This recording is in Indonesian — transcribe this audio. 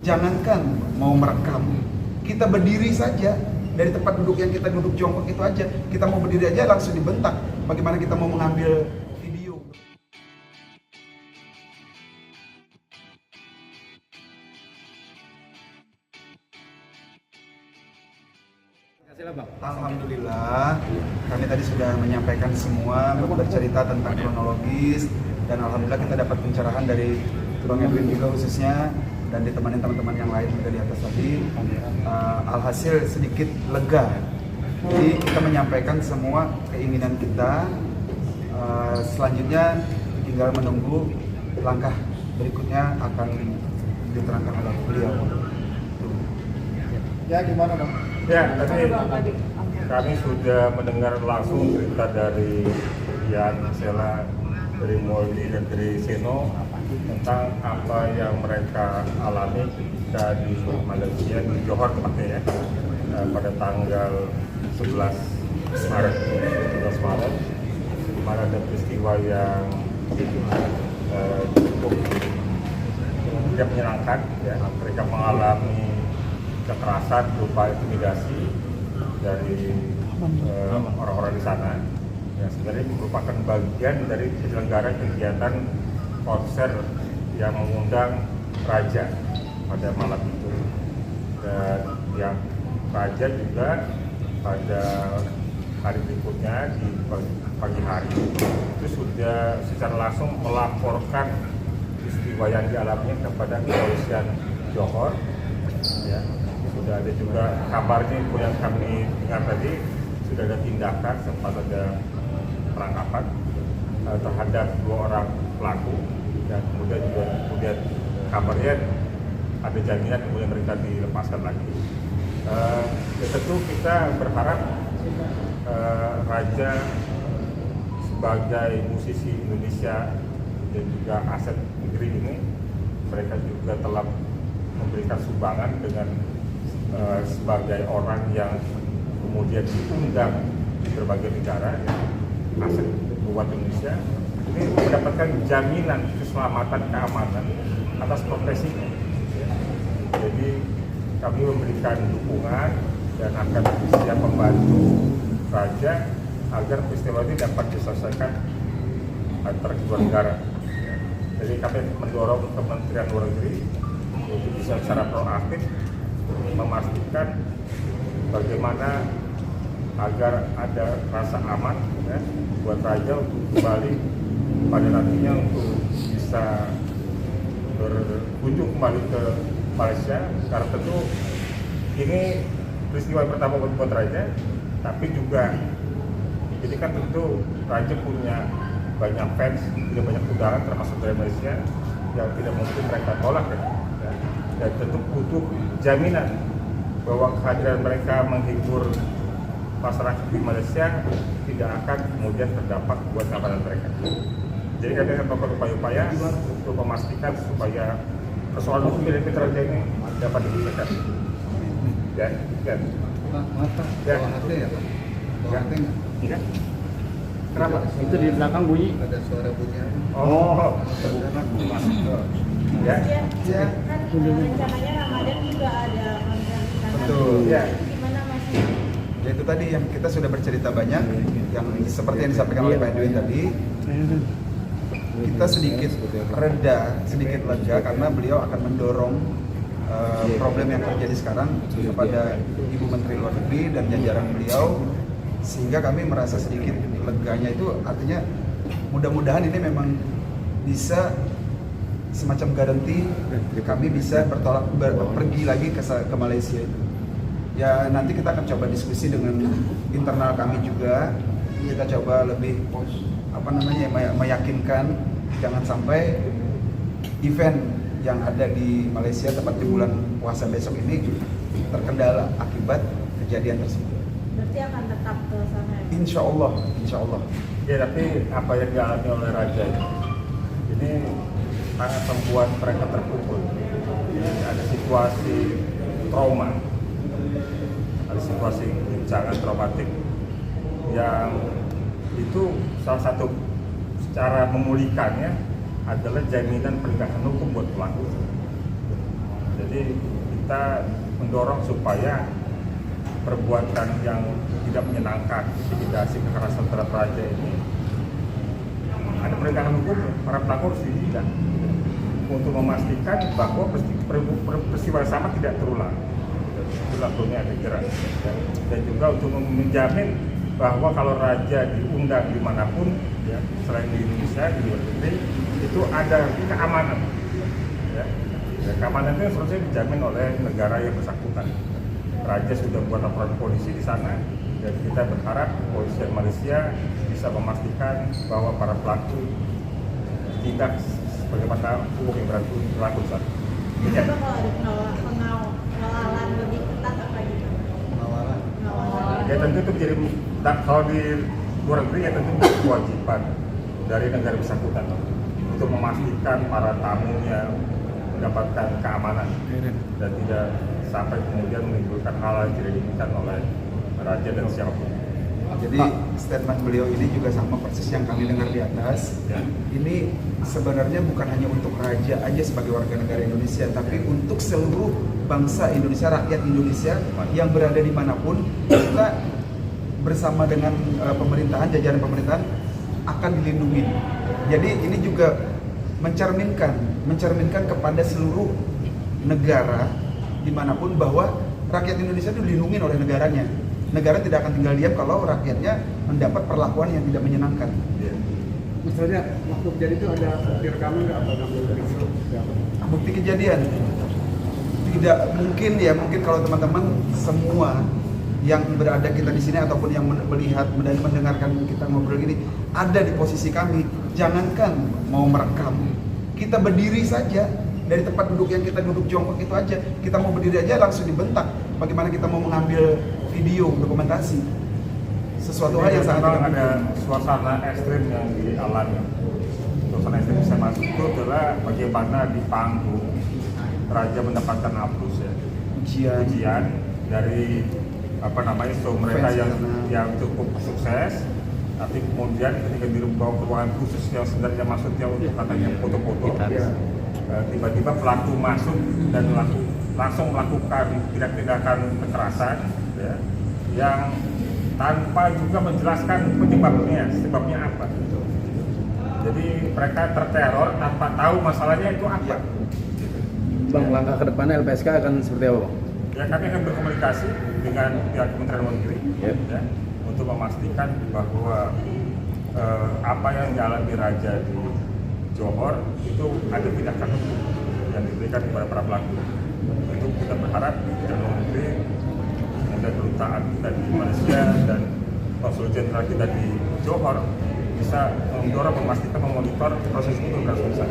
jangankan mau merekam, kita berdiri saja dari tempat duduk yang kita duduk jongkok itu aja, kita mau berdiri aja langsung dibentak. Bagaimana kita mau mengambil video? Alhamdulillah, kami tadi sudah menyampaikan semua, bercerita tentang kronologis, dan alhamdulillah kita dapat pencerahan dari Bang Edwin juga khususnya, dan ditemani teman-teman yang lain juga di atas tadi. Alhasil sedikit lega. Jadi kita menyampaikan semua keinginan kita. Selanjutnya tinggal menunggu langkah berikutnya akan diterangkan oleh beliau. Ya, gimana Bang? Ya, tadi kami sudah mendengar langsung cerita dari Yan, Sela, dari Moldi dan dari Seno tentang apa yang mereka alami ketika di Malaysia, di Johor tepatnya ya, pada tanggal 11 Maret, di mana ada peristiwa yang cukup tidak menyenangkan ya. Mereka mengalami kekerasan berupa intimidasi dari orang-orang di sana. Yang sebenarnya merupakan bagian dari penyelenggara kegiatan konser yang mengundang raja pada malam itu. Dan yang raja juga pada hari berikutnya di pagi hari itu sudah secara langsung melaporkan peristiwa yang dialaminya kepada kepolisian Johor. Ya. Sudah ada juga kabarnya yang kami dengar tadi, sudah ada tindakan, sempat ada penangkapan terhadap 2 orang pelaku, dan kemudian kabarnya ada jaminan kemudian mereka dilepaskan lagi. Ya tentu kita berharap Raja sebagai musisi Indonesia dan juga aset negeri ini, mereka juga telah memberikan sumbangan dengan sebagai orang yang kemudian diundang di berbagai negara ya, aset buat Indonesia ini mendapatkan jaminan keselamatan keamanan atas profesinya ya. Jadi kami memberikan dukungan dan akan siap membantu Raja agar peristiwa ini dapat diselesaikan antara kedua negara ya. Jadi kami mendorong Kementerian Luar Negeri untuk bisa secara proaktif memastikan bagaimana agar ada rasa aman ya, buat Raja untuk kembali pada nantinya untuk bisa berkunjung kembali ke Malaysia. Karena tentu ini peristiwa yang pertama buat Raja, tapi juga jadi kan tentu Raja punya banyak fans, punya banyak undangan termasuk dari Malaysia yang tidak mungkin mereka tolak ya. Dan tentu butuh jaminan bahwa kehadiran mereka menghibur masyarakat di Malaysia tidak akan kemudian terdampak buat keamanan mereka. Jadi kami akan melakukan upaya-upaya untuk memastikan supaya persoalan hukum dari Raja ini dapat diselesaikan. Dan Mata, ya Pak? ya. Kenapa? Itu di belakang bunyi. Ada suara bunyi. Oh, ya. Ya. Kan rencananya Ramadan juga ada konser di sana. Betul. Ya. Gimana Mas? Ya itu tadi yang kita sudah bercerita banyak, yang seperti yang disampaikan oleh Pak Edwin tadi, kita sedikit lega karena beliau akan mendorong problem yang terjadi sekarang kepada Ibu Menteri Luar Negeri dan jajaran beliau, sehingga kami merasa sedikit leganya. Itu artinya mudah-mudahan ini memang bisa semacam garansi kami bisa pergi lagi ke Malaysia itu. Ya nanti kita akan coba diskusi dengan internal kami juga, kita coba lebih meyakinkan jangan sampai event yang ada di Malaysia tepat di bulan puasa besok ini terkendala akibat kejadian tersebut. Berarti akan tetap ke sana ya? Insya Allah. Ya, tapi apa yang dialami oleh Raja ini sangat membuat mereka terpukul. Jadi ada situasi trauma, ada situasi guncangan traumatik yang itu salah satu cara memulihkannya adalah jaminan penegakan hukum buat pelaku. Jadi kita mendorong supaya perbuatan yang tidak menyenangkan, intimidasi, kekerasan terhadap raja ini ada penegakan hukum, para pelaku harus ditindak untuk memastikan bahwa peristiwa sama tidak terulang. Itulah punya pikiran. Dan juga untuk menjamin bahwa kalau raja diundang dimanapun, ya, selain di Indonesia, di luar negeri, itu ada keamanan. Ya. Keamanan itu seharusnya dijamin oleh negara yang bersangkutan. Raja sudah buat laporan polisi di sana, dan kita berharap kepolisian Malaysia bisa memastikan bahwa para pelaku tidak sebagaimana hukum yang berlaku saat ini. Coba kalau ada pengawalan lebih ketat apa gitu? Pengawalan. Pengawalan. Ya tentu itu menjadi, kalau di luar negeri ya tentu menjadi kewajiban dari negara bersangkutan untuk memastikan para tamunya mendapatkan keamanan dan tidak sampai kemudian menimbulkan hal yang tidak diinginkan oleh raja dan siapapun. Jadi statement beliau ini juga sama persis yang kami dengar di atas. Ya. Ini sebenarnya bukan hanya untuk raja aja sebagai warga negara Indonesia, tapi untuk seluruh bangsa Indonesia, rakyat Indonesia yang berada dimanapun, kita bersama dengan pemerintahan, jajaran pemerintahan akan dilindungi. Jadi ini juga mencerminkan kepada seluruh negara dimanapun bahwa rakyat Indonesia itu dilindungi oleh negaranya. Negara tidak akan tinggal diam kalau rakyatnya mendapat perlakuan yang tidak menyenangkan. Ya. Misalnya waktu kejadian itu ada bukti rekaman nggak atau Bukti kejadian tidak mungkin ya, mungkin kalau teman-teman semua yang berada kita di sini ataupun yang melihat dan mendengarkan kita ngobrol gini ada di posisi kami, jangankan mau merekam, kita berdiri saja dari tempat duduk yang kita duduk jongkok itu aja, kita mau berdiri aja langsung dibentak. Bagaimana kita mau mengambil video dokumentasi sesuatu hal yang sangat tidak ada mungkin. suasana ekstrim yang dialami. Suasana ekstrim bisa masuk itu adalah bagaimana di panggung raja mendapatkan aplaus ya, ujian dari show mereka yang cukup sukses, tapi kemudian ketika dibawa ke ruangan khusus yang sebenarnya maksudnya untuk katanya foto-foto, tiba-tiba pelaku masuk dan langsung melakukan tindakan kekerasan ya, yang tanpa juga menjelaskan sebabnya apa. Jadi mereka terteror tanpa tahu masalahnya itu apa. Bang, langkah ke depannya LPSK akan seperti apa, Bang? Ya, kami akan berkomunikasi dengan pihak Kementerian Luar Negeri ya, untuk memastikan bahwa apa yang dialami raja di Johor itu ada tindakan hukum yang diberikan kepada para pelaku. Itu kita berharap Kementerian Luar Negeri, kemudian kedutaan kita di Malaysia dan konsul jenderal kita di Johor bisa mendorong, memastikan, memonitor proses itu berlangsung.